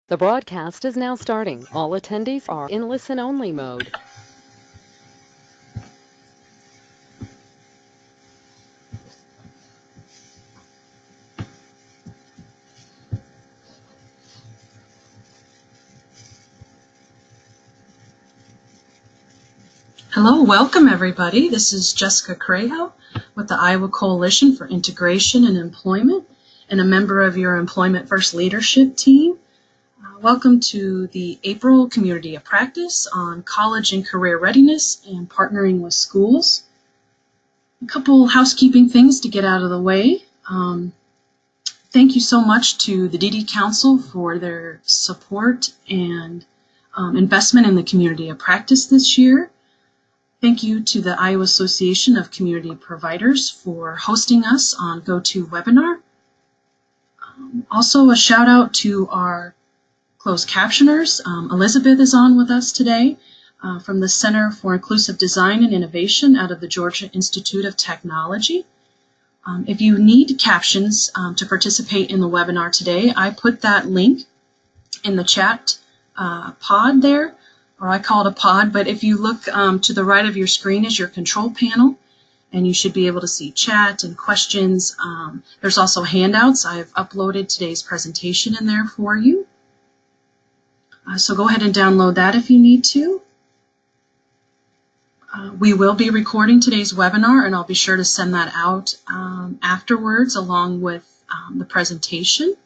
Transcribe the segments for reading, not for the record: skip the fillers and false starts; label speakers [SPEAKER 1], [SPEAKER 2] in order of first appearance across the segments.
[SPEAKER 1] The broadcast is now starting. All attendees are in listen-only mode.
[SPEAKER 2] Hello, welcome everybody. This is Jessica Craho with the Iowa Coalition for Integration and Employment and a member of your Employment First Leadership team. Welcome to the April Community of Practice on college and career readiness and partnering with schools. A couple housekeeping things to get out of the way. Thank you so much to the DD Council for their support and investment in the Community of Practice this year. Thank you to the Iowa Association of Community Providers for hosting us on GoToWebinar. Also a shout out to our closed captioners. Elizabeth is on with us today from the Center for Inclusive Design and Innovation out of the Georgia Institute of Technology. If you need captions to participate in the webinar today, I put that link in the chat pod there, or I call it a pod, but if you look to the right of your screen is your control panel, and you should be able to see chat and questions. There's also handouts. I've uploaded today's presentation in there for you. So go ahead and download that if you need to. We will be recording today's webinar, and I'll be sure to send that out afterwards along with the presentation.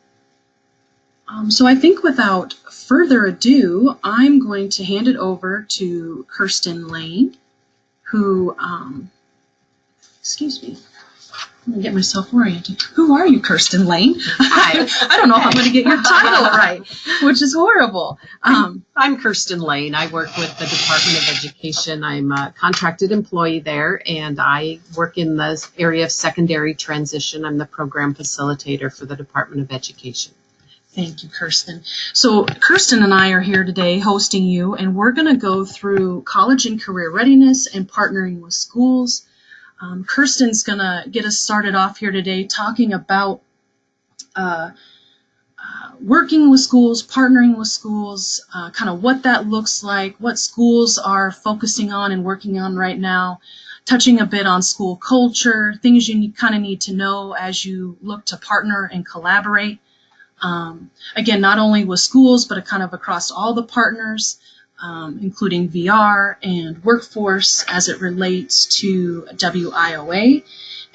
[SPEAKER 2] So I think without further ado, I'm going to hand it over to Kirsten Lane, who, excuse me, I'm going to get myself oriented. Who are you, Kirsten Lane?
[SPEAKER 3] Hi.
[SPEAKER 2] I don't know if I'm going to get your title right, which is horrible.
[SPEAKER 3] I'm Kirsten Lane. I work with the Department of Education. I'm a contracted employee there, and I work in the area of secondary transition. I'm the program facilitator for the Department of Education.
[SPEAKER 2] Thank you, Kirsten. So Kirsten and I are here today hosting you, and we're going to go through college and career readiness and partnering with schools. Kirsten's going to get us started off here today talking about working with schools, partnering with schools, kind of what that looks like, what schools are focusing on and working on right now, touching a bit on school culture, things you kind of need to know as you look to partner and collaborate. Again, not only with schools, but kind of across all the partners, including VR and workforce as it relates to WIOA.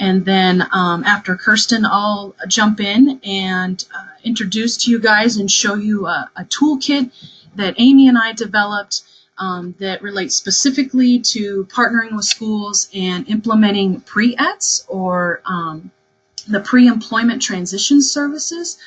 [SPEAKER 2] And then after Kirsten, I'll jump in and introduce to you guys and show you a toolkit that Amy and I developed that relates specifically to partnering with schools and implementing pre-ETS, or the pre-employment transition services.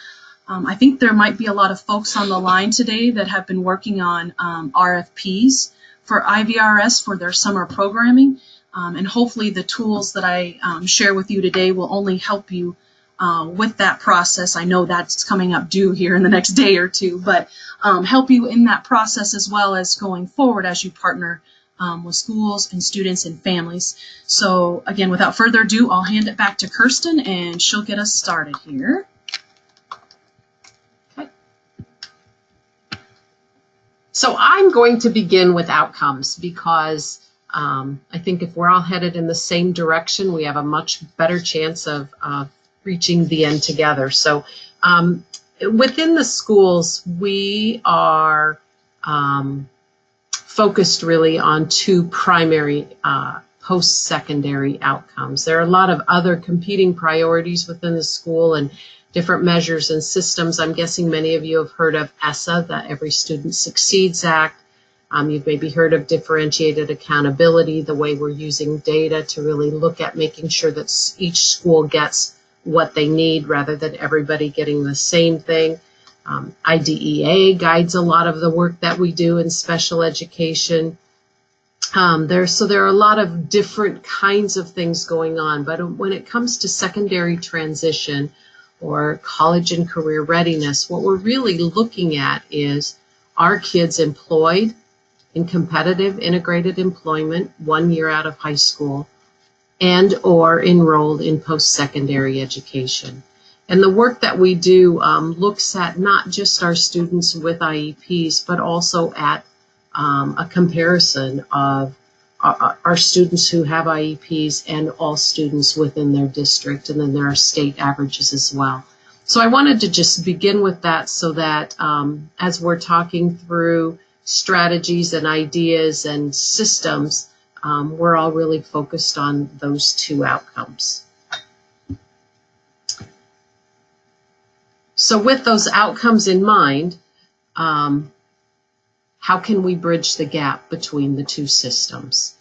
[SPEAKER 2] I think there might be a lot of folks on the line today that have been working on RFPs for IVRS for their summer programming, and hopefully the tools that I share with you today will only help you with that process. I know that's coming up due here in the next day or two, but help you in that process as well as going forward as you partner with schools and students and families. So again, without further ado, I'll hand it back to Kirsten and she'll get us started here.
[SPEAKER 3] So I'm going to begin with outcomes because I think if we're all headed in the same direction, we have a much better chance of reaching the end together. So within the schools, we are focused really on two primary post-secondary outcomes. There are a lot of other competing priorities within the school and different measures and systems. I'm guessing many of you have heard of ESSA, the Every Student Succeeds Act. You've maybe heard of differentiated accountability, the way we're using data to really look at making sure that each school gets what they need rather than everybody getting the same thing. IDEA guides a lot of the work that we do in special education. There are a lot of different kinds of things going on, but when it comes to secondary transition or college and career readiness, what we're really looking at is, are kids employed in competitive integrated employment 1 year out of high school and or enrolled in post-secondary education? And the work that we do looks at not just our students with IEPs, but also at a comparison of our students who have IEPs and all students within their district, and then there are state averages as well. So I wanted to just begin with that so that as we're talking through strategies and ideas and systems, we're all really focused on those two outcomes. So with those outcomes in mind, how can we bridge the gap between the two systems?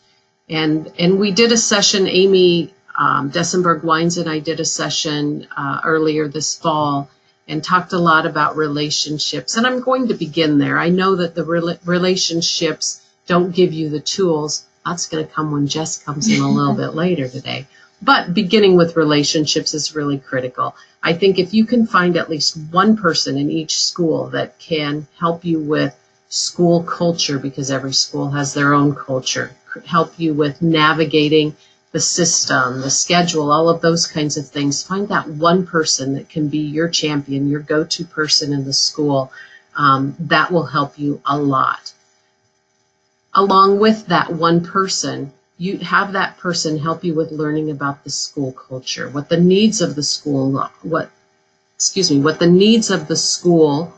[SPEAKER 3] And we did a session, Amy Dessenberg-Wines and I did a session earlier this fall and talked a lot about relationships. And I'm going to begin there. I know that the relationships don't give you the tools. That's going to come when Jess comes in a little bit later today. But beginning with relationships is really critical. I think if you can find at least one person in each school that can help you with school culture, because every school has their own culture, help you with navigating the system, the schedule, all of those kinds of things, find that one person that can be your champion, your go-to person in the school. That will help you a lot. Along with that one person, you have that person help you with learning about the school culture, what the needs of the school, what the needs of the school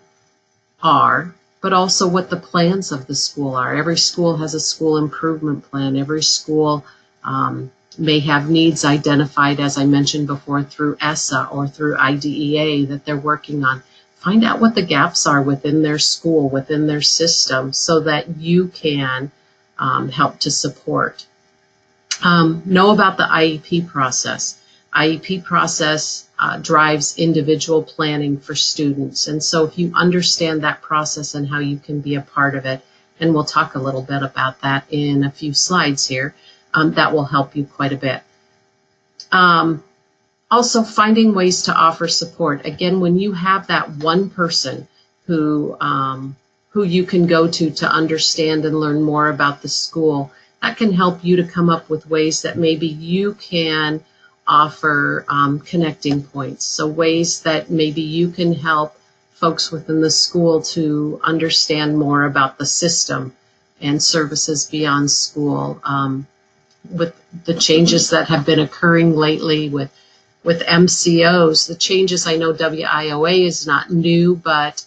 [SPEAKER 3] are, but also what the plans of the school are. Every school has a school improvement plan. Every school may have needs identified, as I mentioned before, through ESSA or through IDEA that they're working on. Find out what the gaps are within their school, within their system, so that you can help to support. Know about the IEP process. IEP process drives individual planning for students. And so if you understand that process and how you can be a part of it, and we'll talk a little bit about that in a few slides here, that will help you quite a bit. Also, finding ways to offer support. Again, when you have that one person who you can go to understand and learn more about the school, that can help you to come up with ways that maybe you can offer connecting points. So ways that maybe you can help folks within the school to understand more about the system and services beyond school. With the changes that have been occurring lately with MCOs, the changes, I know WIOA is not new, but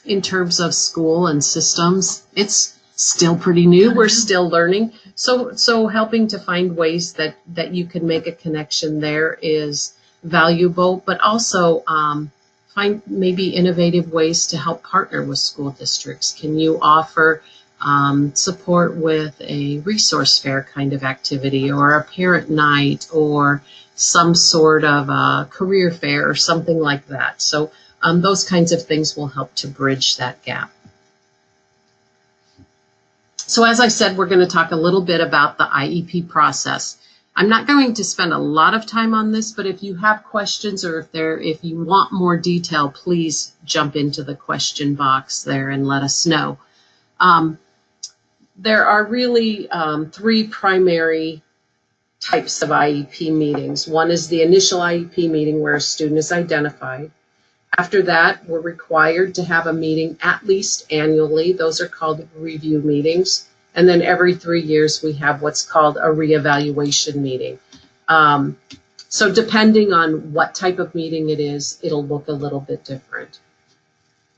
[SPEAKER 3] in terms of school and systems, it's still pretty new. We're still learning. So helping to find ways that you can make a connection there is valuable, but also find maybe innovative ways to help partner with school districts. Can you offer support with a resource fair kind of activity, or a parent night, or some sort of a career fair or something like that? So those kinds of things will help to bridge that gap. So as I said, we're going to talk a little bit about the IEP process. I'm not going to spend a lot of time on this, but if you have questions or if you want more detail, please jump into the question box there and let us know. There are really three primary types of IEP meetings. One is the initial IEP meeting where a student is identified. After that, we're required to have a meeting at least annually. Those are called review meetings. And then every 3 years, we have what's called a reevaluation meeting. So depending on what type of meeting it is, it'll look a little bit different.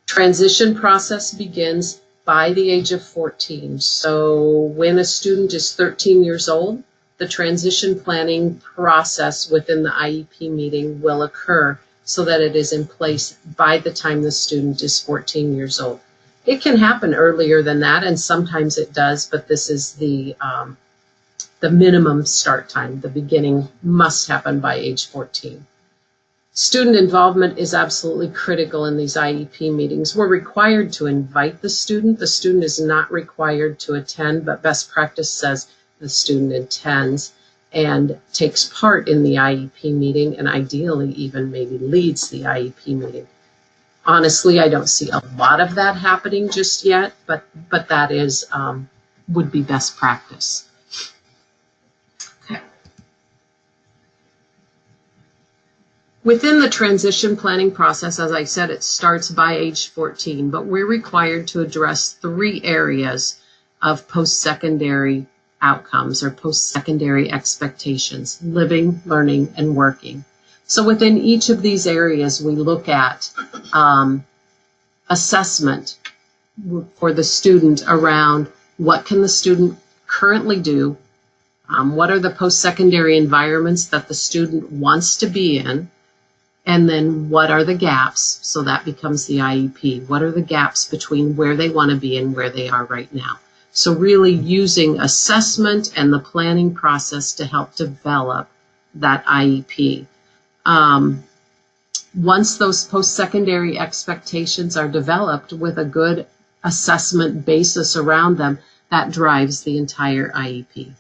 [SPEAKER 3] Transition process begins by the age of 14. So when a student is 13 years old, the transition planning process within the IEP meeting will occur so that it is in place by the time the student is 14 years old. It can happen earlier than that, and sometimes it does, but this is the minimum start time. The beginning must happen by age 14. Student involvement is absolutely critical in these IEP meetings. We're required to invite the student. The student is not required to attend, but best practice says the student attends and takes part in the IEP meeting, and ideally even maybe leads the IEP meeting. Honestly, I don't see a lot of that happening just yet, but that is would be best practice. Okay. Within the transition planning process, as I said, it starts by age 14, but we're required to address 3 areas of post-secondary outcomes or post-secondary expectations: living, learning, and working. So within each of these areas, we look at assessment for the student around what can the student currently do, what are the post-secondary environments that the student wants to be in, and then what are the gaps? So that becomes the IEP. What are the gaps between where they want to be and where they are right now? So really using assessment and the planning process to help develop that IEP. Once those post-secondary expectations are developed with a good assessment basis around them, that drives the entire IEP.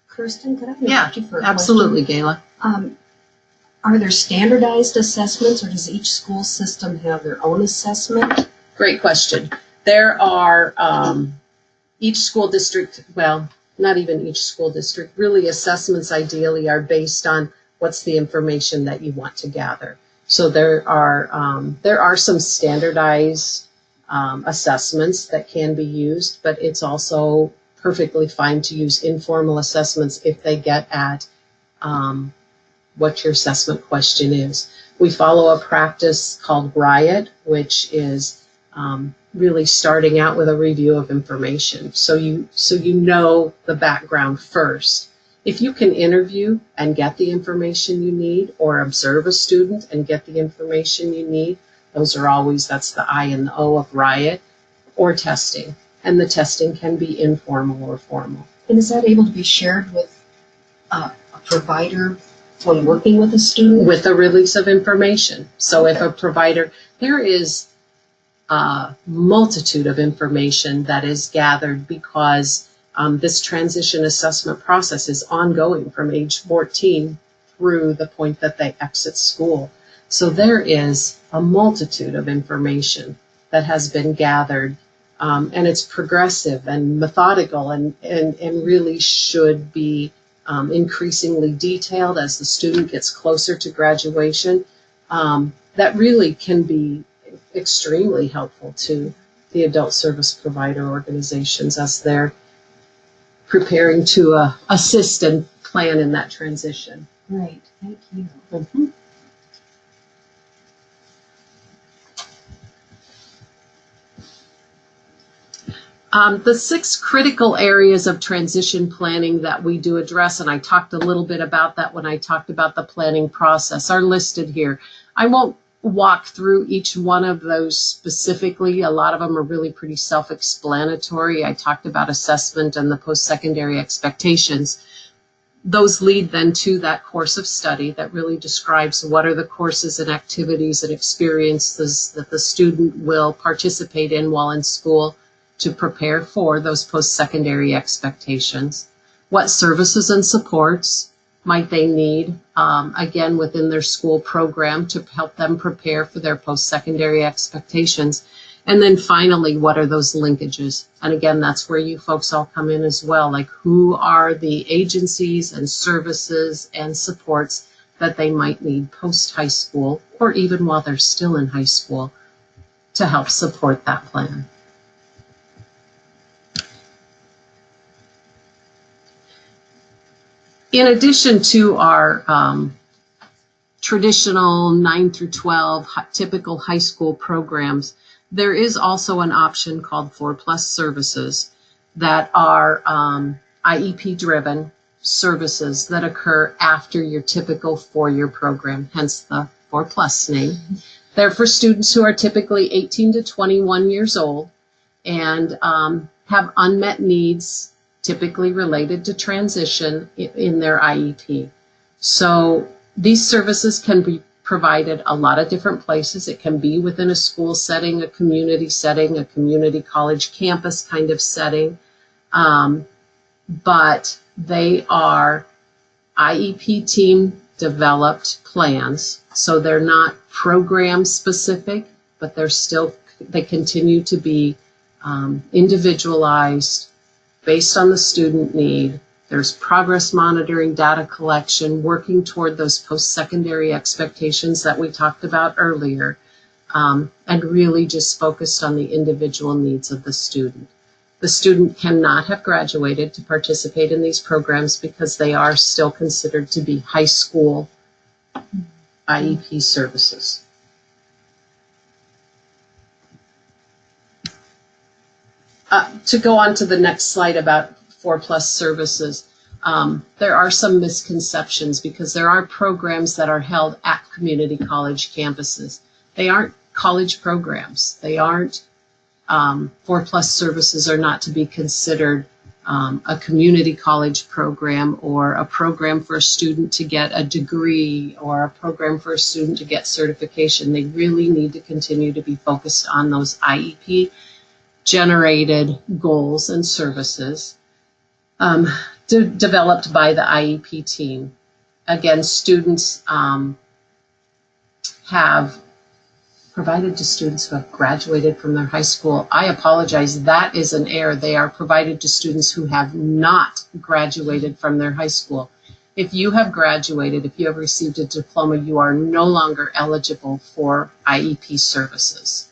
[SPEAKER 4] Kirsten, could I
[SPEAKER 3] Yeah,
[SPEAKER 4] interrupt you for a
[SPEAKER 3] absolutely,
[SPEAKER 4] question?
[SPEAKER 3] Gayla.
[SPEAKER 4] Are there standardized assessments, or does each school system have their own assessment?
[SPEAKER 3] Great question. There are each school district, well, not even each school district, really assessments ideally are based on what's the information that you want to gather. So there are some standardized assessments that can be used, but it's also perfectly fine to use informal assessments if they get at what your assessment question is. We follow a practice called RIOT, which is really starting out with a review of information. So you know the background first. If you can interview and get the information you need, or observe a student and get the information you need, those are always, that's the I and the O of RIOT, or testing. And the testing can be informal or formal.
[SPEAKER 4] And is that able to be shared with a provider when working with a student?
[SPEAKER 3] With the release of information. So if a provider, there is a multitude of information that is gathered because this transition assessment process is ongoing from age 14 through the point that they exit school. So there is a multitude of information that has been gathered, and it's progressive and methodical and really should be increasingly detailed as the student gets closer to graduation. That really can be extremely helpful to the adult service provider organizations as they're preparing to assist and plan in that transition.
[SPEAKER 4] Great, thank you.
[SPEAKER 3] Mm-hmm. The 6 critical areas of transition planning that we do address, and I talked a little bit about that when I talked about the planning process, are listed here. I won't walk through each one of those specifically. A lot of them are really pretty self-explanatory. I talked about assessment and the post-secondary expectations. Those lead then to that course of study that really describes what are the courses and activities and experiences that the student will participate in while in school to prepare for those post-secondary expectations. What services and supports might they need, again, within their school program to help them prepare for their post-secondary expectations. And then finally, what are those linkages? And again, that's where you folks all come in as well. Like, who are the agencies and services and supports that they might need post-high school or even while they're still in high school to help support that plan. In addition to our traditional 9 through 12 typical high school programs, there is also an option called 4+ services that are IEP-driven services that occur after your typical 4-year program, hence the 4+ name. They're for students who are typically 18 to 21 years old and have unmet needs typically related to transition in their IEP. So these services can be provided a lot of different places. It can be within a school setting, a community college campus kind of setting, but they are IEP team developed plans. So they're not program specific, but they continue to be individualized based on the student need There's progress monitoring, data collection, working toward those post-secondary expectations that we talked about earlier, and really just focused on the individual needs of the student. The student cannot have graduated to participate in these programs because they are still considered to be high school IEP services. To go on to the next slide about 4+ services, there are some misconceptions because there are programs that are held at community college campuses. They aren't college programs. They aren't 4+ services are not to be considered a community college program or a program for a student to get a degree or a program for a student to get certification. They really need to continue to be focused on those IEP generated goals and services developed by the IEP team. Again, students have provided to students who have graduated from their high school. I apologize, that is an error. They are provided to students who have not graduated from their high school. If you have graduated, if you have received a diploma, you are no longer eligible for IEP services.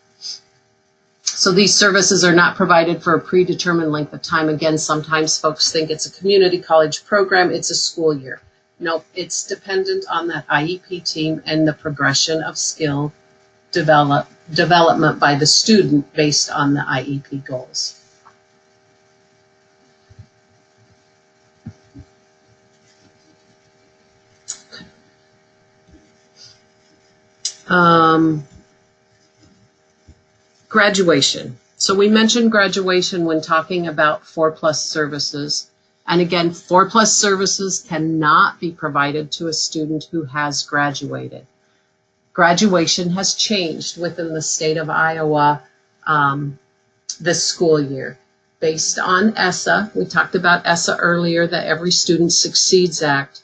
[SPEAKER 3] So these services are not provided for a predetermined length of time. Again, sometimes folks think it's a community college program, it's a school year. Nope, it's dependent on that IEP team and the progression of skill development by the student based on the IEP goals. Graduation. So we mentioned graduation when talking about 4+ services. And again, 4+ services cannot be provided to a student who has graduated. Graduation has changed within the state of Iowa this school year. Based on ESSA, we talked about ESSA earlier, the Every Student Succeeds Act.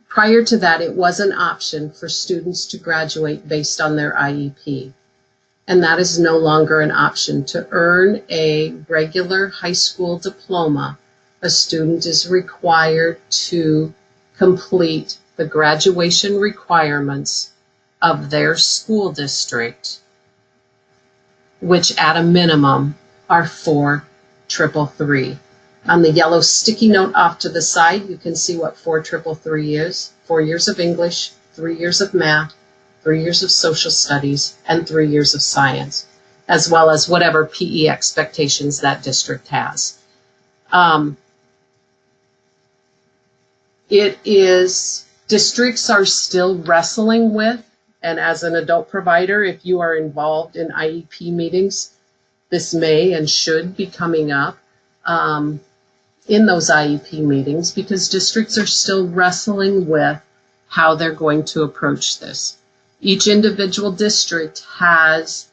[SPEAKER 3] Prior to that, it was an option for students to graduate based on their IEP. And that is no longer an option. To earn a regular high school diploma, a student is required to complete the graduation requirements of their school district, which at a minimum are 4 333. On the yellow sticky note off to the side, you can see what 4 333 is. 4 years of English, 3 years of math, 3 years of social studies, and 3 years of science, as well as whatever PE expectations that district has. Districts are still wrestling with, and as an adult provider, if you are involved in IEP meetings, this may and should be coming up in those IEP meetings, because districts are still wrestling with how they're going to approach this. Each individual district has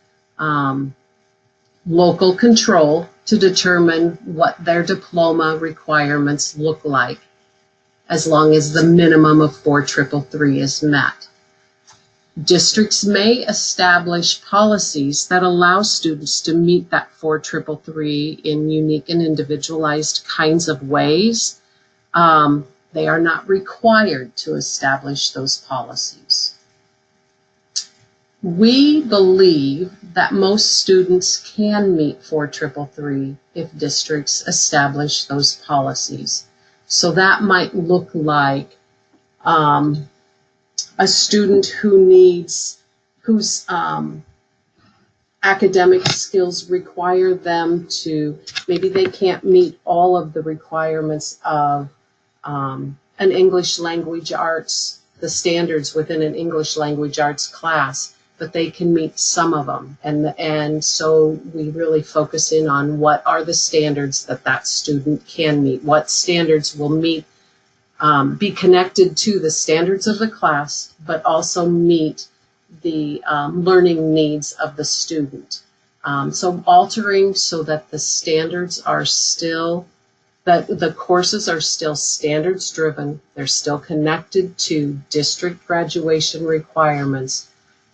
[SPEAKER 3] local control to determine what their diploma requirements look like, as long as the minimum of 4 333 is met. Districts may establish policies that allow students to meet that 4 333 in unique and individualized kinds of ways. They are not required to establish those policies. We believe that most students can meet 4 333 if districts establish those policies. So that might look like a student whose academic skills require them to, maybe they can't meet all of the requirements of an English language arts, the standards within an English language arts class, but they can meet some of them. And so we really focus in on what are the standards that that student can meet, what standards will meet, be connected to the standards of the class, but also meet the learning needs of the student. So altering so that the standards are still, that the courses are still standards driven, they're still connected to district graduation requirements,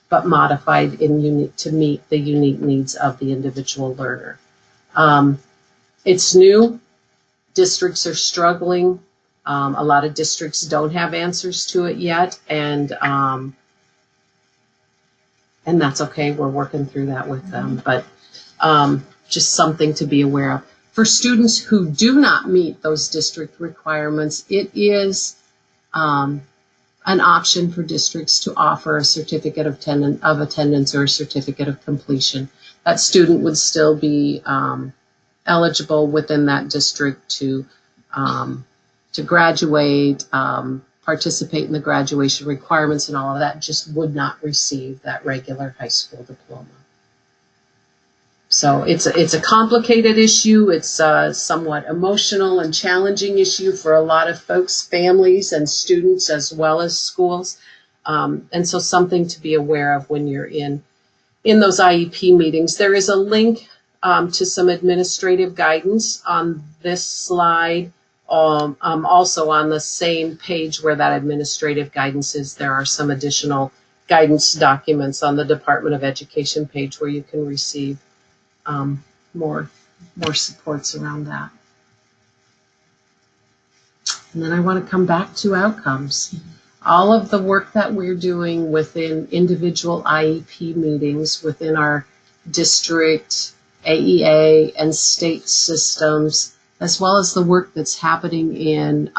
[SPEAKER 3] but modified to meet the unique needs of the individual learner. It's new. districts are struggling. A lot of districts don't have answers to it yet, and that's okay. We're working through that with them, but just something to be aware of. For students who do not meet those district requirements, it is an option for districts to offer a certificate of attendance or a certificate of completion. That student would still be eligible within that district to graduate, participate in the graduation requirements and all of that, just would not receive that regular high school diploma. So it's a complicated issue. It's a somewhat emotional and challenging issue for a lot of folks, families and students, as well as schools. And so something to be aware of when you're in those IEP meetings. There is a link to some administrative guidance on this slide. Also on the same page where that administrative guidance is, there are some additional guidance documents on the Department of Education page where you can receive more supports around that. And then I want to come back to outcomes. All of the work that we're doing within individual IEP meetings within our district, AEA, and state systems, as well as the work that's happening in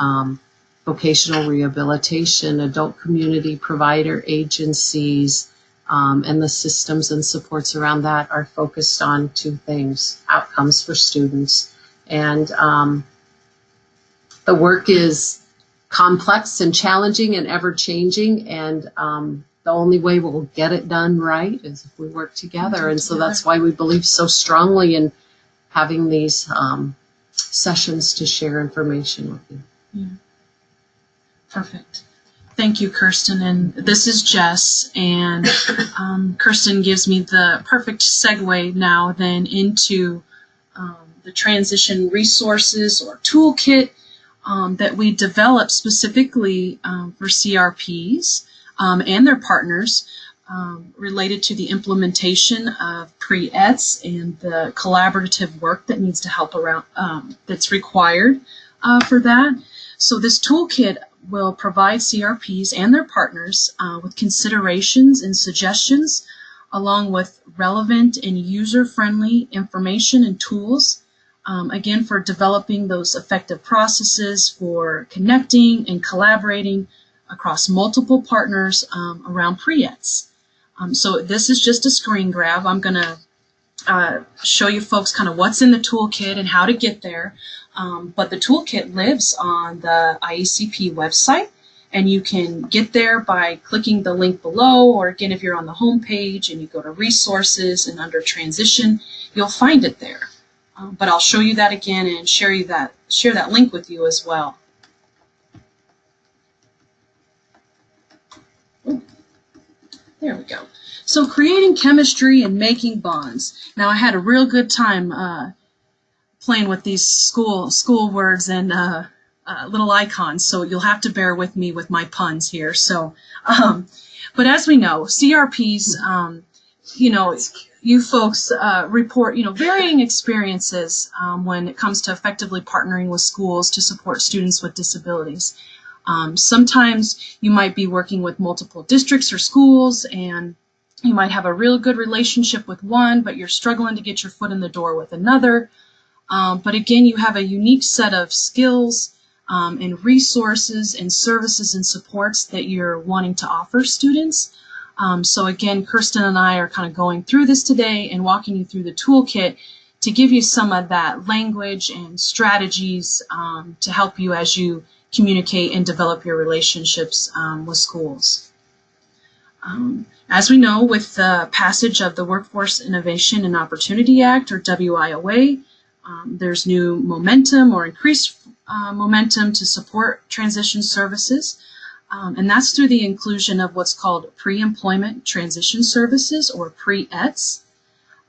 [SPEAKER 3] vocational rehabilitation, adult community provider agencies, and the systems and supports around that are focused on two things: outcomes for students. And the work is complex and challenging and ever-changing, and the only way we'll get it done right is if we work together. And so that's why we believe so strongly in having these sessions to share information with you.
[SPEAKER 2] Yeah. Perfect. Thank you, Kirsten. And this is Jess, and Kirsten gives me the perfect segue now then into the transition resources or toolkit that we developed specifically for CRPs and their partners related to the implementation of pre-ETS and the collaborative work that needs to help around that's required for that. So this toolkit will provide CRPs and their partners with considerations and suggestions, along with relevant and user-friendly information and tools, again, for developing those effective processes for connecting and collaborating across multiple partners around pre-ETS. So this is just a screen grab. I'm going to show you folks kind of what's in the toolkit and how to get there. But the toolkit lives on the IECP website, and you can get there by clicking the link below, or again, if you're on the home page and you go to resources and under transition, you'll find it there. But I'll show you that again and share that link with you as well. Ooh, there we go. So creating chemistry and making bonds. Now I had a real good time playing with these school words and little icons, so you'll have to bear with me with my puns here. So, but as we know, CRPs, you folks report, varying experiences when it comes to effectively partnering with schools to support students with disabilities. Sometimes you might be working with multiple districts or schools, and you might have a real good relationship with one, but you're struggling to get your foot in the door with another. But again, you have a unique set of skills and resources and services and supports that you're wanting to offer students. So again, Kirsten and I are kind of going through this today and walking you through the toolkit to give you some of that language and strategies to help you as you communicate and develop your relationships with schools. As we know, with the passage of the Workforce Innovation and Opportunity Act, or WIOA, there's new momentum or increased momentum to support transition services, and that's through the inclusion of what's called pre-employment transition services, or pre-ETS.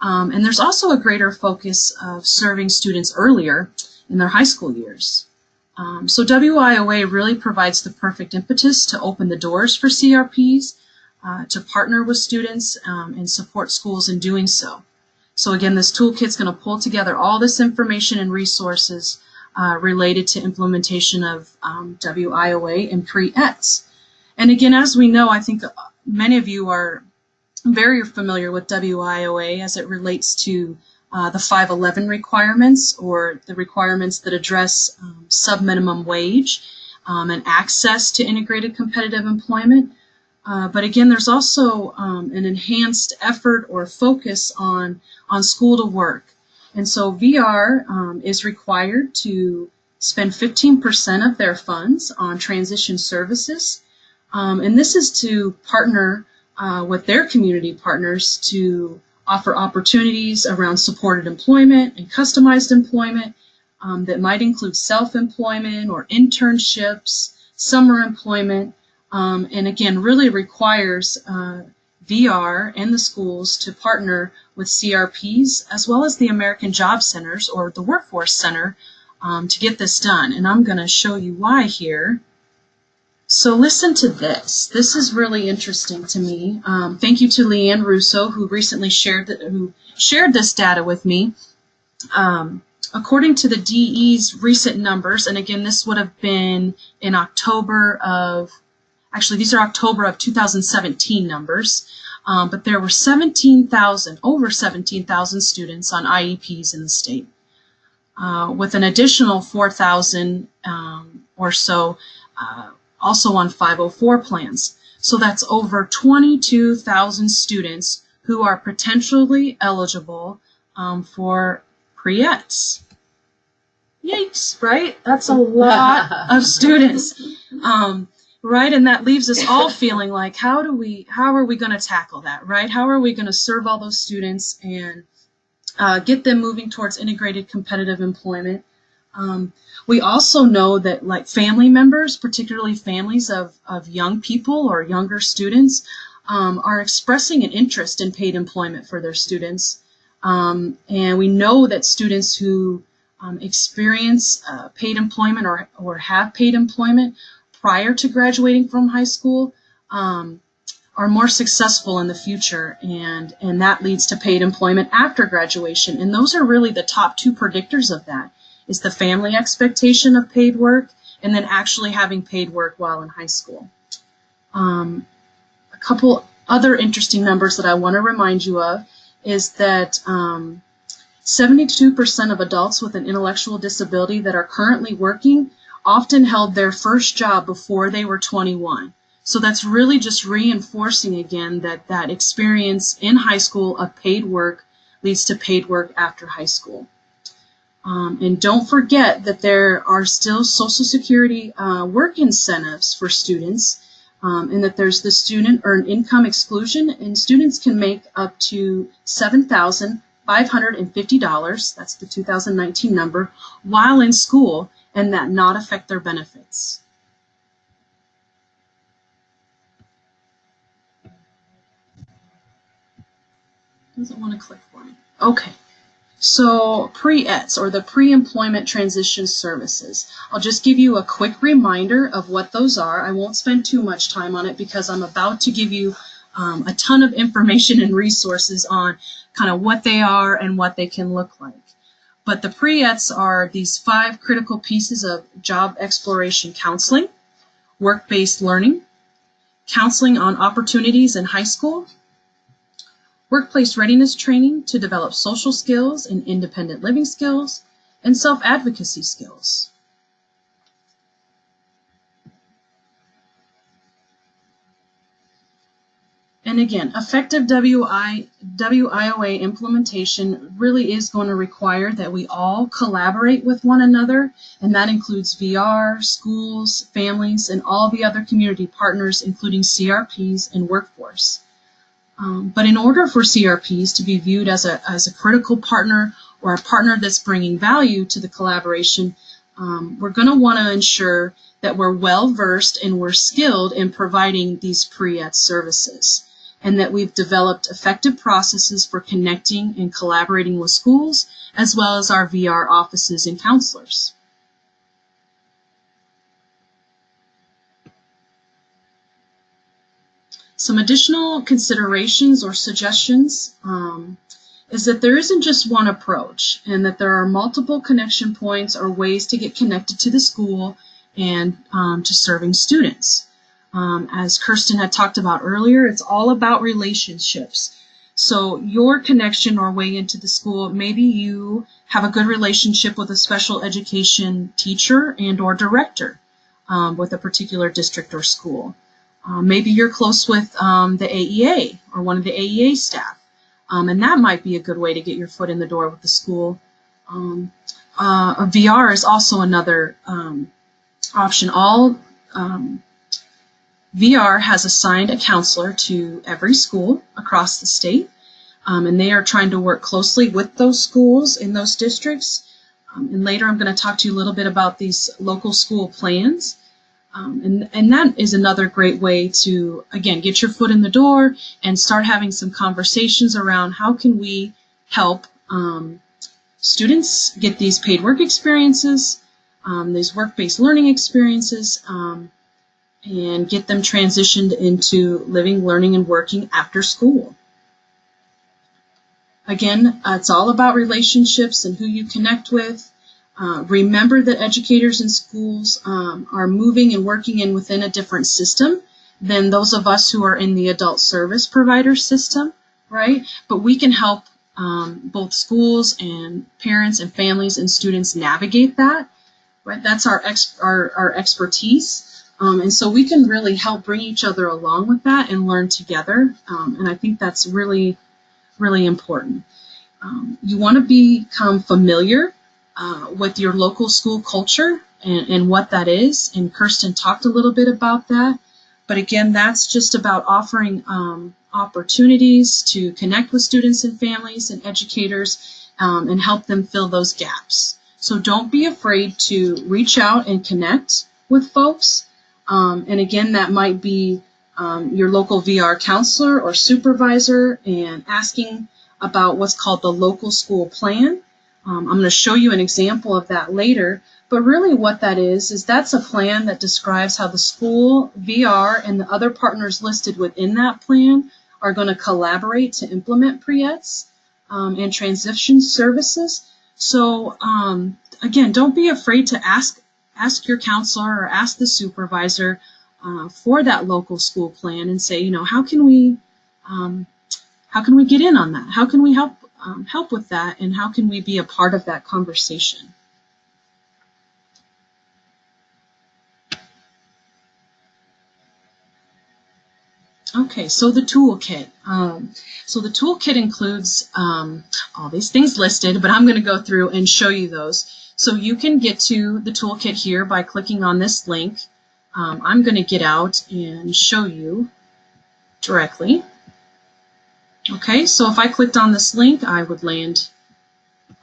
[SPEAKER 2] And there's also a greater focus of serving students earlier in their high school years. So WIOA really provides the perfect impetus to open the doors for CRPs to partner with students and support schools in doing so. So again, this toolkit's going to pull together all this information and resources related to implementation of WIOA and pre-ETS. And again, as we know, I think many of you are very familiar with WIOA as it relates to the 511 requirements, or the requirements that address sub-minimum wage and access to integrated competitive employment. But again, there's also an enhanced effort or focus on school to work. And so VR is required to spend 15% of their funds on transition services. And this is to partner with their community partners to offer opportunities around supported employment and customized employment that might include self-employment or internships, summer employment, and again, really requires VR and the schools to partner with CRPs as well as the American Job Centers or the Workforce Center to get this done. And I'm going to show you why here. So listen to this. This is really interesting to me. Thank you to Leanne Russo, who recently shared this data with me. According to the DE's recent numbers, and again, this would have been in October of, actually these are October of 2017 numbers, but there were over 17,000 students on IEPs in the state, with an additional 4,000 or so also on 504 plans. So that's over 22,000 students who are potentially eligible for pre-ETS. Yikes, right? That's a lot of students, right? And that leaves us all feeling like, how are we going to tackle that, right? How are we going to serve all those students and get them moving towards integrated competitive employment? We also know that, like, family members, particularly families of young people or younger students, are expressing an interest in paid employment for their students. And we know that students who experience paid employment or have paid employment prior to graduating from high school are more successful in the future, and that leads to paid employment after graduation. And those are really the top two predictors of that, is the family expectation of paid work and then actually having paid work while in high school. A couple other interesting numbers that I want to remind you of is that 72% of adults with an intellectual disability that are currently working often held their first job before they were 21. So that's really just reinforcing again that experience in high school of paid work leads to paid work after high school. And don't forget that there are still Social Security work incentives for students, and that there's the student earned income exclusion, and students can make up to $7,550, that's the 2019 number, while in school, and that not affect their benefits. Doesn't want to click for me. Okay. So pre-ETS, or the pre-employment transition services. I'll just give you a quick reminder of what those are. I won't spend too much time on it because I'm about to give you a ton of information and resources on kind of what they are and what they can look like. But the pre-ETS are these 5 critical pieces of job exploration counseling, work-based learning, counseling on opportunities in high school, workplace readiness training to develop social skills and independent living skills, and self-advocacy skills. And again, effective WIOA implementation really is going to require that we all collaborate with one another, and that includes VR, schools, families, and all the other community partners, including CRPs and workforce. But in order for CRPs to be viewed as a critical partner or a partner that's bringing value to the collaboration, we're going to want to ensure that we're well-versed and we're skilled in providing these pre-ETS services, and that we've developed effective processes for connecting and collaborating with schools, as well as our VR offices and counselors. Some additional considerations or suggestions is that there isn't just one approach, and that there are multiple connection points or ways to get connected to the school and to serving students. As Kirsten had talked about earlier, it's all about relationships. So your connection or way into the school, maybe you have a good relationship with a special education teacher and or director with a particular district or school. Maybe you're close with the AEA or one of the AEA staff, and that might be a good way to get your foot in the door with the school. A VR is also another option. All VR has assigned a counselor to every school across the state, and they are trying to work closely with those schools in those districts. And later I'm going to talk to you a little bit about these local school plans. And that is another great way to, again, get your foot in the door and start having some conversations around how can we help students get these paid work experiences, these work-based learning experiences, and get them transitioned into living, learning, and working after school. Again, it's all about relationships and who you connect with. Remember that educators in schools are moving and working within a different system than those of us who are in the adult service provider system, right? But we can help both schools and parents and families and students navigate that, right? That's our expertise. And so we can really help bring each other along with that and learn together. And I think that's really, really important. You want to become familiar with your local school culture and what that is. And Kirsten talked a little bit about that. But again, that's just about offering opportunities to connect with students and families and educators and help them fill those gaps. So don't be afraid to reach out and connect with folks. And again, that might be your local VR counselor or supervisor and asking about what's called the local school plan. I'm going to show you an example of that later, but really what that is that's a plan that describes how the school, VR, and the other partners listed within that plan are going to collaborate to implement pre-ETS and transition services. So again, don't be afraid to ask your counselor or ask the supervisor for that local school plan and say, how can we get in on that? How can we help with that, and how can we be a part of that conversation? Okay, so the toolkit. So the toolkit includes all these things listed, but I'm going to go through and show you those. So you can get to the toolkit here by clicking on this link. I'm going to get out and show you directly. Okay, so if I clicked on this link, I would land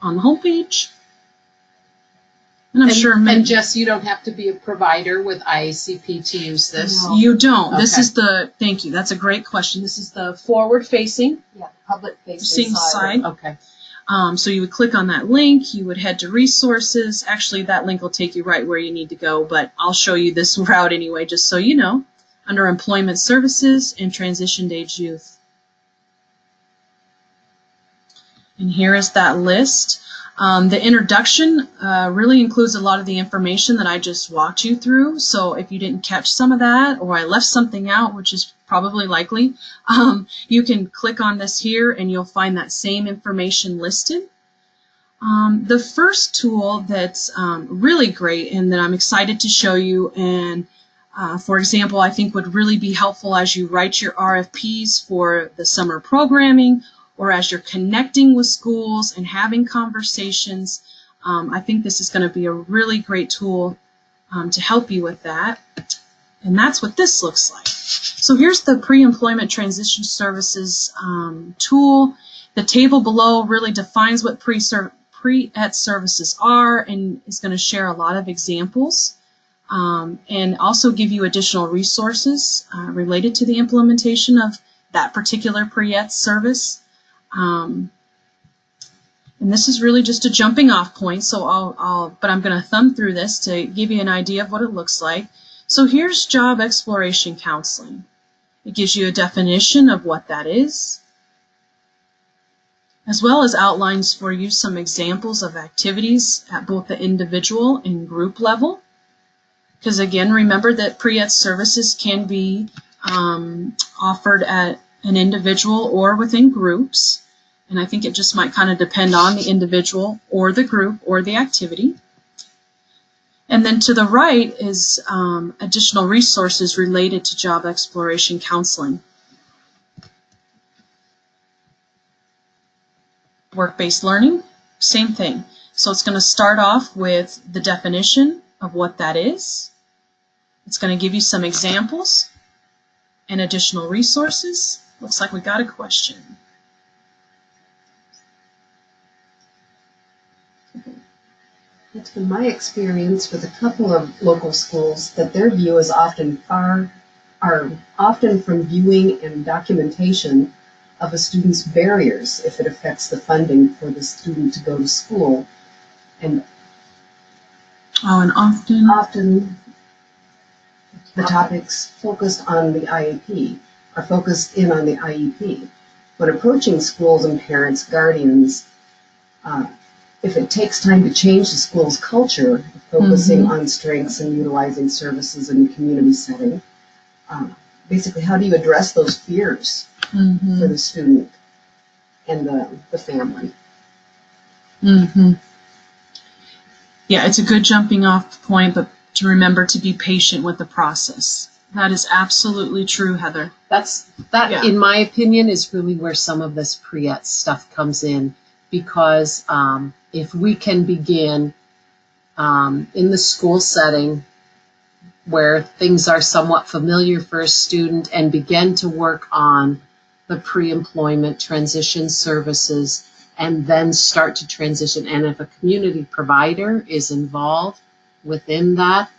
[SPEAKER 2] on the home page. And I'm sure many...
[SPEAKER 3] And Jess, you don't have to be a provider with IACP to use this?
[SPEAKER 2] No. You don't.
[SPEAKER 3] Okay.
[SPEAKER 2] This is the... Thank you. That's a great question. This is the forward-facing.
[SPEAKER 4] Yeah, public-facing
[SPEAKER 2] side.
[SPEAKER 3] Okay.
[SPEAKER 2] So you would click on that link. You would head to resources. Actually, that link will take you right where you need to go, but I'll show you this route anyway, just so you know. Under Employment Services and Transitioned Age Youth. And here is that list. The introduction really includes a lot of the information that I just walked you through. So if you didn't catch some of that, or I left something out, which is probably likely, you can click on this here and you'll find that same information listed. The first tool that's really great and that I'm excited to show you, and for example, I think would really be helpful as you write your RFPs for the summer programming, or as you're connecting with schools and having conversations. I think this is going to be a really great tool to help you with that. And that's what this looks like. So here's the Pre-Employment Transition Services tool. The table below really defines what pre-ET services are and is going to share a lot of examples and also give you additional resources related to the implementation of that particular pre-ET service. And this is really just a jumping off point, so but I'm going to thumb through this to give you an idea of what it looks like. So here's job exploration counseling. It gives you a definition of what that is. as well as outlines for you some examples of activities at both the individual and group level. Because again, remember that pre-ed services can be offered at an individual or within groups. And I think it just might kind of depend on the individual or the group or the activity. And then to the right is additional resources related to job exploration counseling. Work-based learning, same thing. So it's going to start off with the definition of what that is. It's going to give you some examples and additional resources. Looks like we got a question.
[SPEAKER 4] It's been my experience with a couple of local schools that their view is often from viewing and documentation of a student's barriers if it affects the funding for the student to go to school. And often the topics focused on the IEP are focused in on the IEP. When approaching schools and parents, guardians, if it takes time to change the school's culture, focusing on strengths and utilizing services in a community setting, basically how do you address those fears for the student and the family?
[SPEAKER 2] Yeah, it's a good jumping off point, but to remember to be patient with the process. That is absolutely true, Heather.
[SPEAKER 3] That, in my opinion, is really where some of this pre-ed stuff comes in, because if we can begin in the school setting where things are somewhat familiar for a student and begin to work on the pre-employment transition services and then start to transition. And if a community provider is involved within that,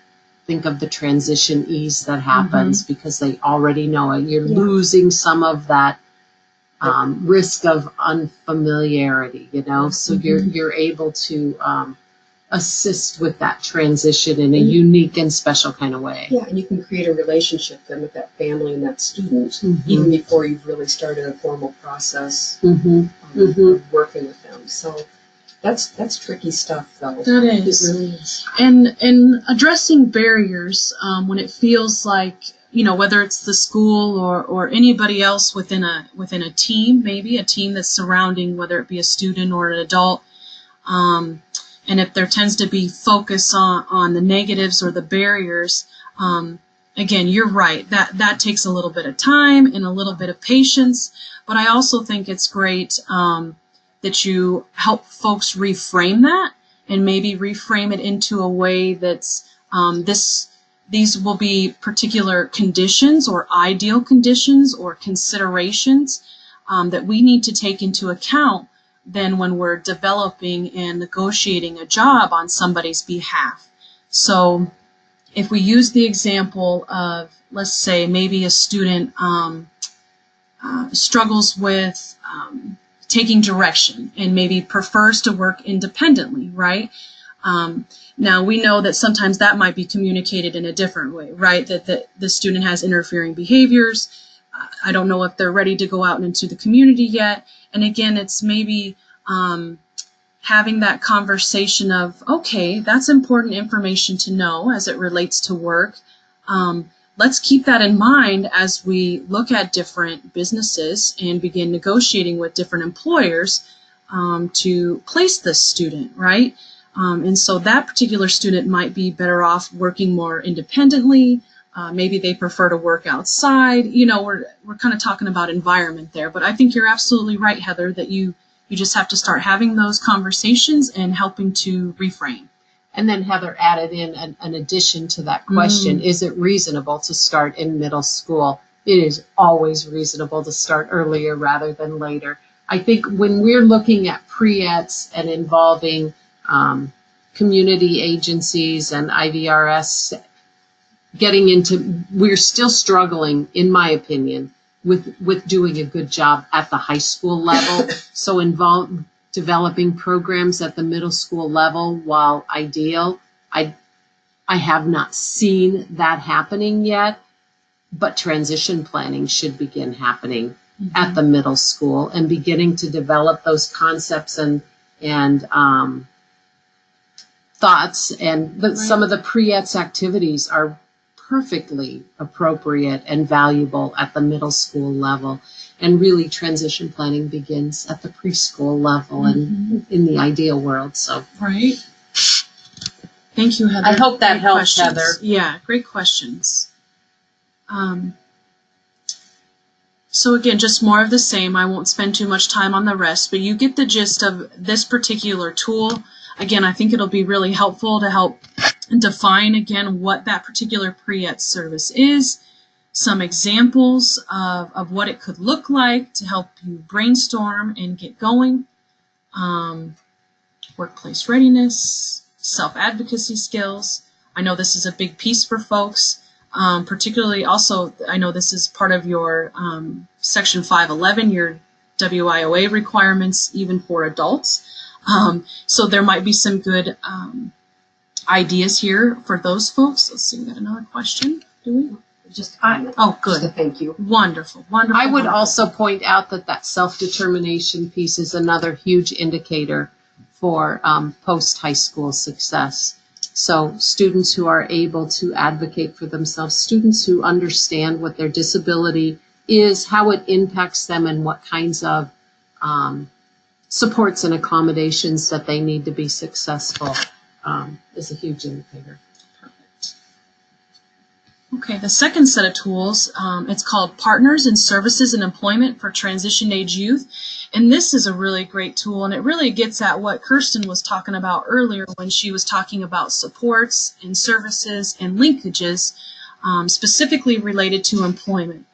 [SPEAKER 3] think of the transition ease that happens because they already know it. You're losing some of that risk of unfamiliarity, you know, so you're able to assist with that transition in a unique and special kind of way.
[SPEAKER 4] Yeah, and you can create a relationship then with that family and that student even before you've really started a formal process of working with them. So that's tricky stuff, though.
[SPEAKER 2] That is.
[SPEAKER 4] It really is.
[SPEAKER 2] And addressing barriers when it feels like, you know, whether it's the school or anybody else within a team, maybe a team that's surrounding, whether it be a student or an adult, and if there tends to be focus on the negatives or the barriers, again, you're right. That takes a little bit of time and a little bit of patience. But I also think it's great that you help folks reframe that and maybe reframe it into a way that's these will be particular conditions or ideal conditions or considerations that we need to take into account then when we're developing and negotiating a job on somebody's behalf. So if we use the example of, let's say, maybe a student struggles with taking direction and maybe prefers to work independently, right? Now, we know that sometimes that might be communicated in a different way, right? That the student has interfering behaviors. I don't know if they're ready to go out into the community yet. And again, it's maybe having that conversation of, okay, that's important information to know as it relates to work. Let's keep that in mind as we look at different businesses and begin negotiating with different employers to place this student, right? And so that particular student might be better off working more independently. Maybe they prefer to work outside. You know, we're kind of talking about environment there. But I think you're absolutely right, Heather, that you just have to start having those conversations and helping to reframe.
[SPEAKER 3] And then Heather added in an addition to that question. Is it reasonable to start in middle school? It is always reasonable to start earlier rather than later. I think when we're looking at pre-eds and involving community agencies and IVRS, we're still struggling, in my opinion, with doing a good job at the high school level. So developing programs at the middle school level, while ideal, I have not seen that happening yet, but transition planning should begin happening at the middle school and beginning to develop those concepts and thoughts. And some of the pre-ETS activities are perfectly appropriate and valuable at the middle school level. And really transition planning begins at the preschool level and in the ideal world. So
[SPEAKER 2] Right. Thank you, Heather.
[SPEAKER 3] I hope that
[SPEAKER 2] Great
[SPEAKER 3] helps,
[SPEAKER 2] questions.
[SPEAKER 3] Heather.
[SPEAKER 2] Yeah, great questions. So again, just more of the same. I won't spend too much time on the rest, but you get the gist of this particular tool. Again, I think it'll be really helpful to help define again what that particular pre-ETS service is, some examples of what it could look like to help you brainstorm and get going, workplace readiness, self-advocacy skills. I know this is a big piece for folks, particularly also I know this is part of your Section 511, your WIOA requirements even for adults. So there might be some good ideas here for those folks. Let's see, we got another question, do we?
[SPEAKER 4] Just a comment.
[SPEAKER 2] Oh,
[SPEAKER 4] Just a
[SPEAKER 2] good.
[SPEAKER 4] thank you.
[SPEAKER 2] Wonderful, wonderful.
[SPEAKER 3] I would
[SPEAKER 2] wonderful.
[SPEAKER 3] also point out that self-determination piece is another huge indicator for post-high school success. So students who are able to advocate for themselves, students who understand what their disability is, how it impacts them, and what kinds of supports and accommodations that they need to be successful is a huge indicator.
[SPEAKER 2] Okay, the second set of tools, it's called Partners in Services and Employment for Transition Age Youth. And this is a really great tool, and it really gets at what Kirsten was talking about earlier when she was talking about supports and services and linkages specifically related to employment.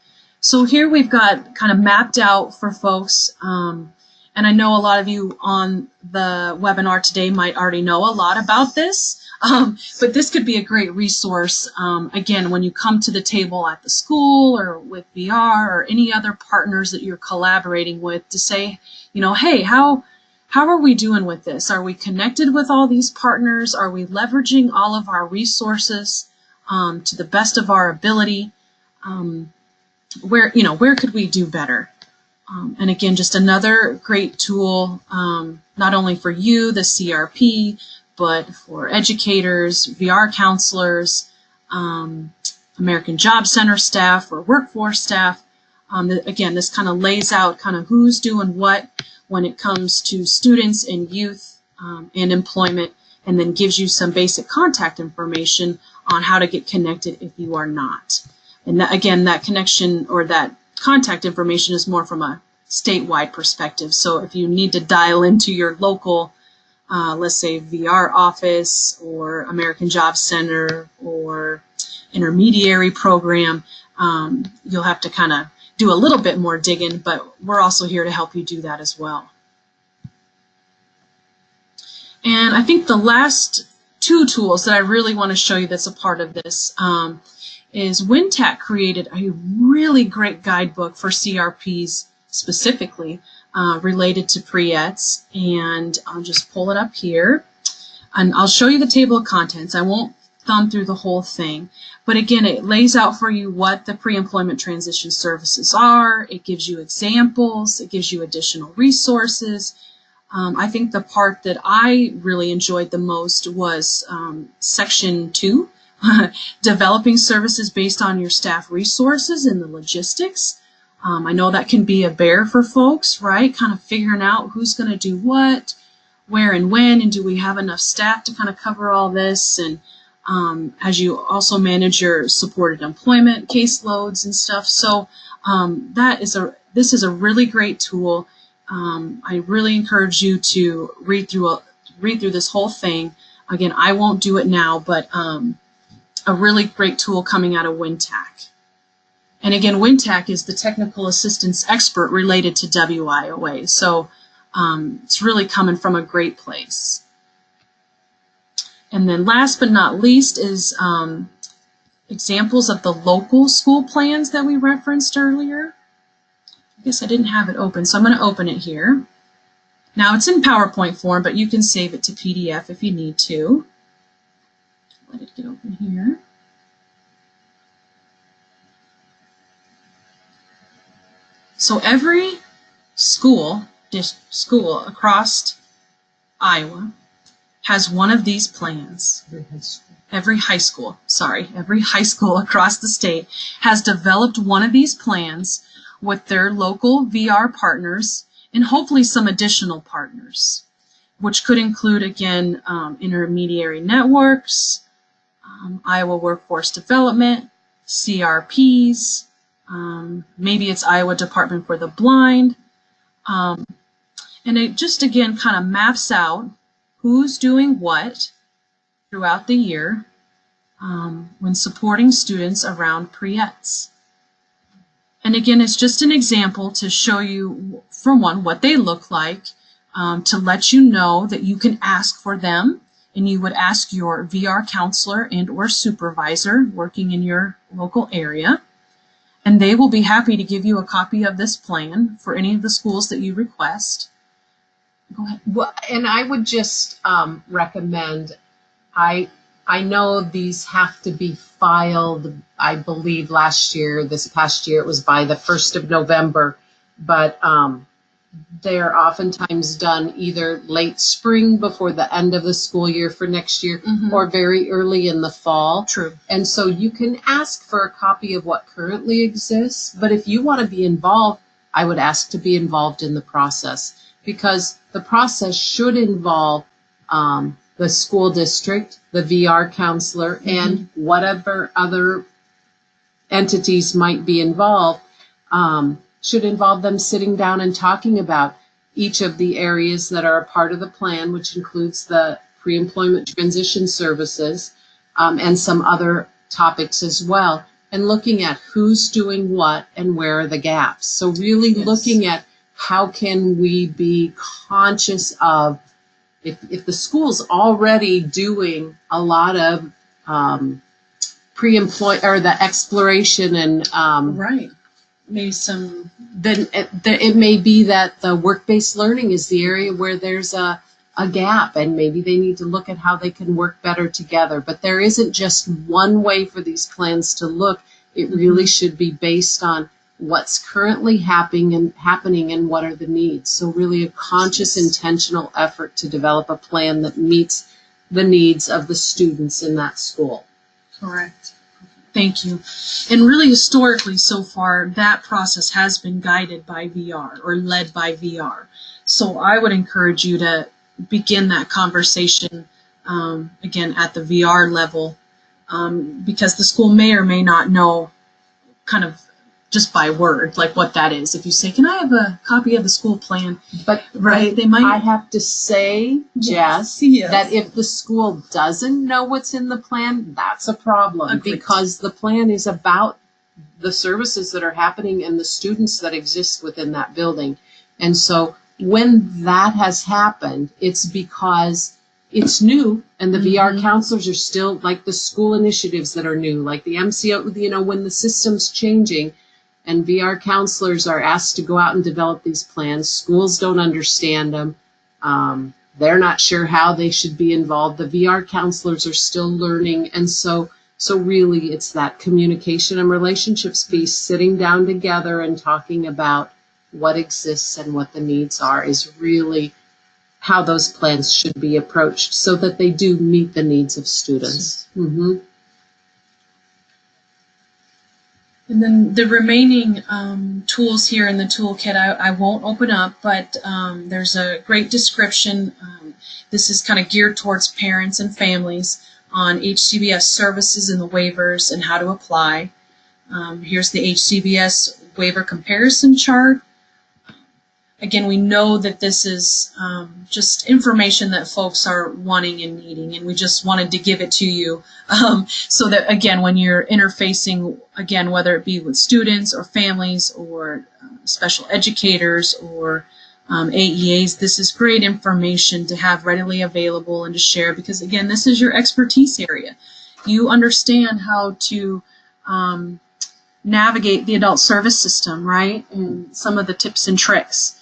[SPEAKER 2] So here we've got kind of mapped out for folks, and I know a lot of you on the webinar today might already know a lot about this. But this could be a great resource, again, when you come to the table at the school or with VR or any other partners that you're collaborating with to say, you know, hey, how are we doing with this? Are we connected with all these partners? Are we leveraging all of our resources to the best of our ability? Where could we do better? And again, just another great tool, not only for you, the CRP, but for educators, VR counselors, American Job Center staff, or workforce staff. Again, this kind of lays out kind of who's doing what when it comes to students and youth and employment, and then gives you some basic contact information on how to get connected if you are not. And that, again, that connection or that contact information is more from a statewide perspective. So if you need to dial into your local let's say VR office or American Job Center or intermediary program, you'll have to kind of do a little bit more digging, but we're also here to help you do that as well. And I think the last two tools that I really want to show you that's a part of this is WinTAC created a really great guidebook for CRPs specifically related to pre-ETS, and I'll just pull it up here and I'll show you the table of contents. I won't thumb through the whole thing, but again, it lays out for you what the pre-employment transition services are. It gives you examples, it gives you additional resources. I think the part that I really enjoyed the most was section 2, developing services based on your staff resources and the logistics. I know that can be a bear for folks, right? Kind of figuring out who's going to do what, where and when, and do we have enough staff to kind of cover all this? And as you also manage your supported employment caseloads and stuff. So this is a really great tool. I really encourage you to read through this whole thing. Again, I won't do it now, but a really great tool coming out of WinTAC. And again, WinTAC is the technical assistance expert related to WIOA. So it's really coming from a great place. And then last but not least is examples of the local school plans that we referenced earlier. I guess I didn't have it open, so I'm going to open it here. Now it's in PowerPoint form, but you can save it to PDF if you need to. Let it get open here. So every school across Iowa has one of these plans. Every high school across the state has developed one of these plans with their local VR partners and hopefully some additional partners, which could include, again, intermediary networks, Iowa Workforce Development, CRPs, maybe it's Iowa Department for the Blind. And it just, again, kind of maps out who's doing what throughout the year when supporting students around pre-ETs. And again, it's just an example to show you, for one, what they look like, to let you know that you can ask for them, and you would ask your VR counselor and or supervisor working in your local area, and they will be happy to give you a copy of this plan for any of the schools that you request. Go ahead.
[SPEAKER 3] Well, and I would just recommend, I know these have to be filed, I believe this past year, it was by the 1st of November, but they're oftentimes done either late spring before the end of the school year for next year, or very early in the fall.
[SPEAKER 2] True.
[SPEAKER 3] And so you can ask for a copy of what currently exists, but if you want to be involved, I would ask to be involved in the process, because the process should involve the school district, the VR counselor, and whatever other entities might be involved, should involve them sitting down and talking about each of the areas that are a part of the plan, which includes the pre-employment transition services, and some other topics as well, and looking at who's doing what and where are the gaps. So really looking at how can we be conscious of, if the school's already doing a lot of pre-employ or the exploration and
[SPEAKER 2] Right. Maybe some.
[SPEAKER 3] Then it may be that the work-based learning is the area where there's a gap, and maybe they need to look at how they can work better together. But there isn't just one way for these plans to look. It really should be based on what's currently happening and what are the needs. So really a conscious, intentional effort to develop a plan that meets the needs of the students in that school.
[SPEAKER 2] Correct. Thank you. And really historically so far, that process has been guided by VR or led by VR. So I would encourage you to begin that conversation, again, at the VR level, because the school may or may not know kind of just by word, like what that is. If you say, can I have a copy of the school plan?
[SPEAKER 3] But
[SPEAKER 2] right, they might.
[SPEAKER 3] I have to say, Jess, that if the school doesn't know what's in the plan, that's a problem.
[SPEAKER 2] Agreed.
[SPEAKER 3] Because the plan is about the services that are happening and the students that exist within that building. And so when that has happened, it's because it's new, and the VR counselors are still, like the school initiatives that are new, like the MCO, when the system's changing, and VR counselors are asked to go out and develop these plans. Schools don't understand them. They're not sure how they should be involved. The VR counselors are still learning. And so really it's that communication and relationships piece, sitting down together and talking about what exists and what the needs are, is really how those plans should be approached so that they do meet the needs of students.
[SPEAKER 2] And then the remaining tools here in the toolkit I won't open up, but there's a great description. This is kind of geared towards parents and families on HCBS services and the waivers and how to apply. Here's the HCBS waiver comparison chart. Again, we know that this is just information that folks are wanting and needing, and we just wanted to give it to you so that, again, when you're interfacing, again, whether it be with students or families or special educators or AEAs, this is great information to have readily available and to share because, again, this is your expertise area. You understand how to navigate the adult service system, right, and some of the tips and tricks.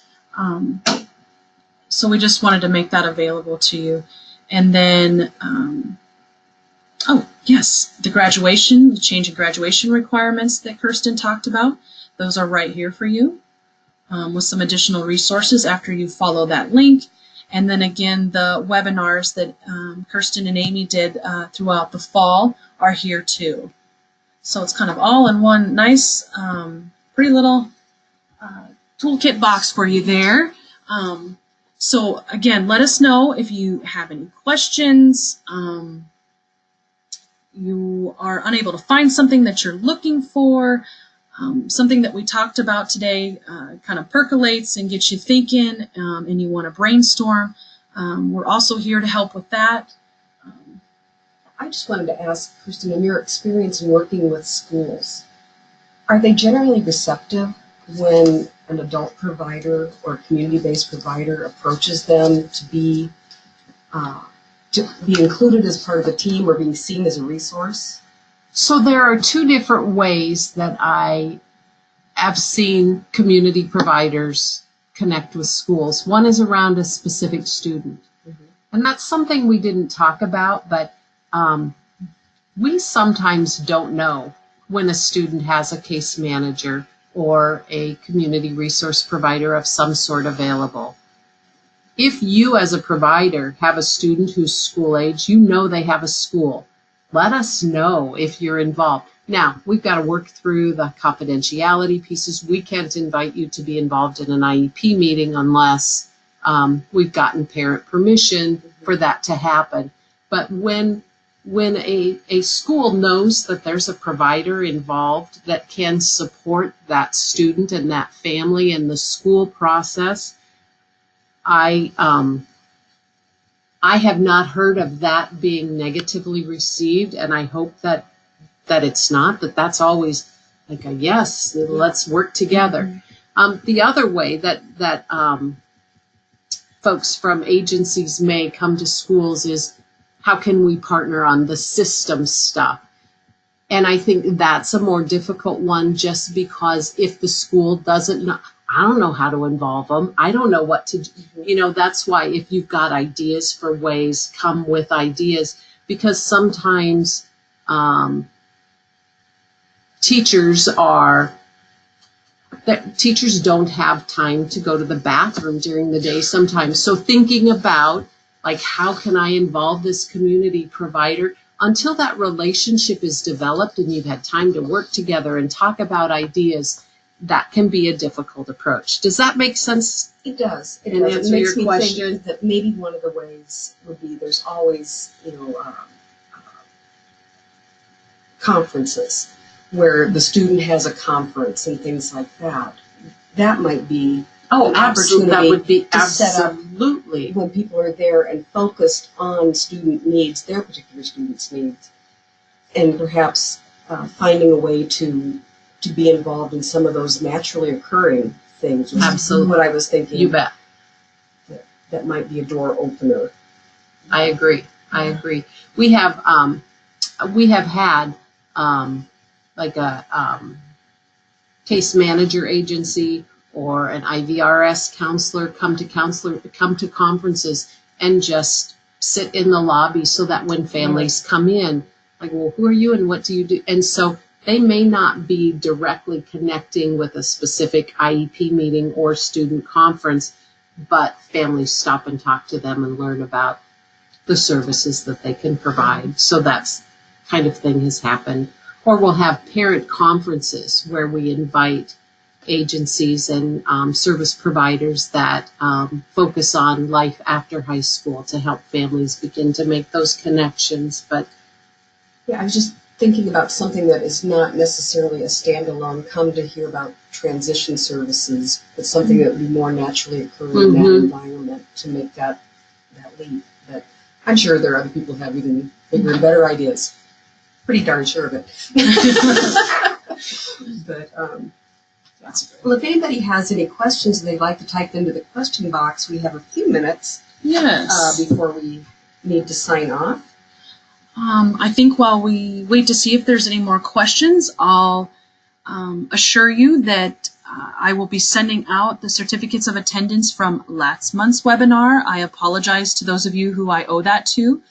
[SPEAKER 2] So we just wanted to make that available to you. And then, oh, yes, the change in graduation requirements that Kirsten talked about, those are right here for you. with some additional resources after you follow that link. And then again, the webinars that Kirsten and Amy did throughout the fall are here too. So it's kind of all in one nice, pretty little toolkit box for you there. So again, let us know if you have any questions. You are unable to find something that you're looking for. Something that we talked about today kind of percolates and gets you thinking, and you want to brainstorm. We're also here to help with that.
[SPEAKER 4] I just wanted to ask, Kristen, in your experience in working with schools, are they generally receptive when an adult provider or a community-based provider approaches them to be included as part of the team or being seen as a resource?
[SPEAKER 3] So there are two different ways that I have seen community providers connect with schools. One is around a specific student. Mm-hmm. And that's something we didn't talk about, but we sometimes don't know when a student has a case manager or a community resource provider of some sort available. If you as a provider have a student who's school age, you know they have a school. Let us know if you're involved. Now, we've got to work through the confidentiality pieces. We can't invite you to be involved in an IEP meeting unless we've gotten parent permission for that to happen. But when a school knows that there's a provider involved that can support that student and that family in the school process, I have not heard of that being negatively received, and I hope that it's not, that's always like a yes, let's work together. The other way that folks from agencies may come to schools is, how can we partner on the system stuff? And I think that's a more difficult one, just because if the school doesn't know, I don't know how to involve them. I don't know what to do. That's why if you've got ideas for ways, come with ideas, because sometimes teachers don't have time to go to the bathroom during the day sometimes. So thinking about, like, how can I involve this community provider until that relationship is developed and you've had time to work together and talk about ideas, that can be a difficult approach. Does that make sense?
[SPEAKER 4] It does. It
[SPEAKER 3] And
[SPEAKER 4] does.
[SPEAKER 3] answer
[SPEAKER 4] It makes
[SPEAKER 3] your
[SPEAKER 4] me
[SPEAKER 3] question?
[SPEAKER 4] think that maybe one of the ways would be, there's always, conferences where the student has a conference and things like that. That might be an
[SPEAKER 3] absolutely. That
[SPEAKER 4] opportunity
[SPEAKER 3] would be
[SPEAKER 4] to set up
[SPEAKER 3] absolutely.
[SPEAKER 4] when people are there and focused on student needs, their particular students' needs, and perhaps finding a way to be involved in some of those naturally occurring things.
[SPEAKER 3] Absolutely.
[SPEAKER 4] What I was thinking.
[SPEAKER 3] You bet.
[SPEAKER 4] That might be a door opener.
[SPEAKER 3] I agree. We have had like a case manager agency or an IVRS counselor come to conferences and just sit in the lobby, so that when families come in, like, well, who are you and what do you do? And so they may not be directly connecting with a specific IEP meeting or student conference, but families stop and talk to them and learn about the services that they can provide. So that's kind of thing has happened. Or we'll have parent conferences where we invite agencies and service providers that focus on life after high school to help families begin to make those connections. But
[SPEAKER 4] yeah, I was just thinking about something that is not necessarily a standalone come to hear about transition services, but something that would be more naturally occurring in that environment to make that leap. But I'm sure there are other people who have even bigger and better ideas. Pretty darn sure of it. But that's great. Well, if anybody has any questions they'd like to type into the question box, we have a few minutes before we need to sign off.
[SPEAKER 2] I think while we wait to see if there's any more questions, I'll assure you that I will be sending out the certificates of attendance from last month's webinar. I apologize to those of you who I owe that to.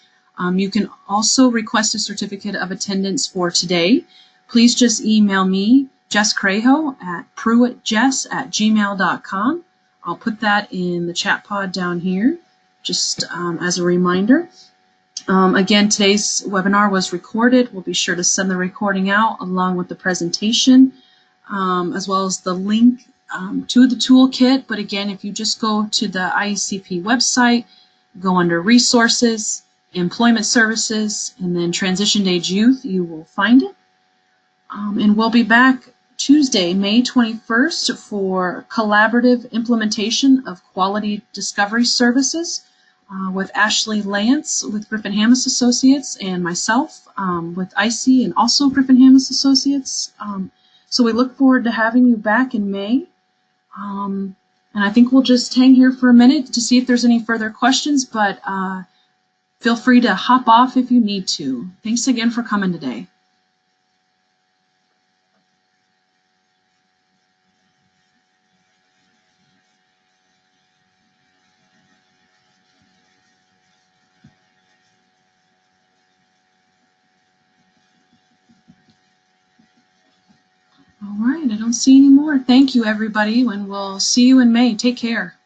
[SPEAKER 2] You can also request a certificate of attendance for today. Please just email me Jess Craho at pruittjess@gmail.com. I'll put that in the chat pod down here, just as a reminder. Again, today's webinar was recorded. We'll be sure to send the recording out along with the presentation, as well as the link to the toolkit. But again, if you just go to the IECP website, go under Resources, Employment Services, and then Transition Age Youth, you will find it. And we'll be back Tuesday, May 21st for collaborative implementation of quality discovery services with Ashley Lance with Griffin Hammis Associates and myself with IC and also Griffin Hammis Associates. So we look forward to having you back in May. And I think we'll just hang here for a minute to see if there's any further questions, but feel free to hop off if you need to. Thanks again for coming today. All right, I don't see any more. Thank you, everybody, and we'll see you in May. Take care.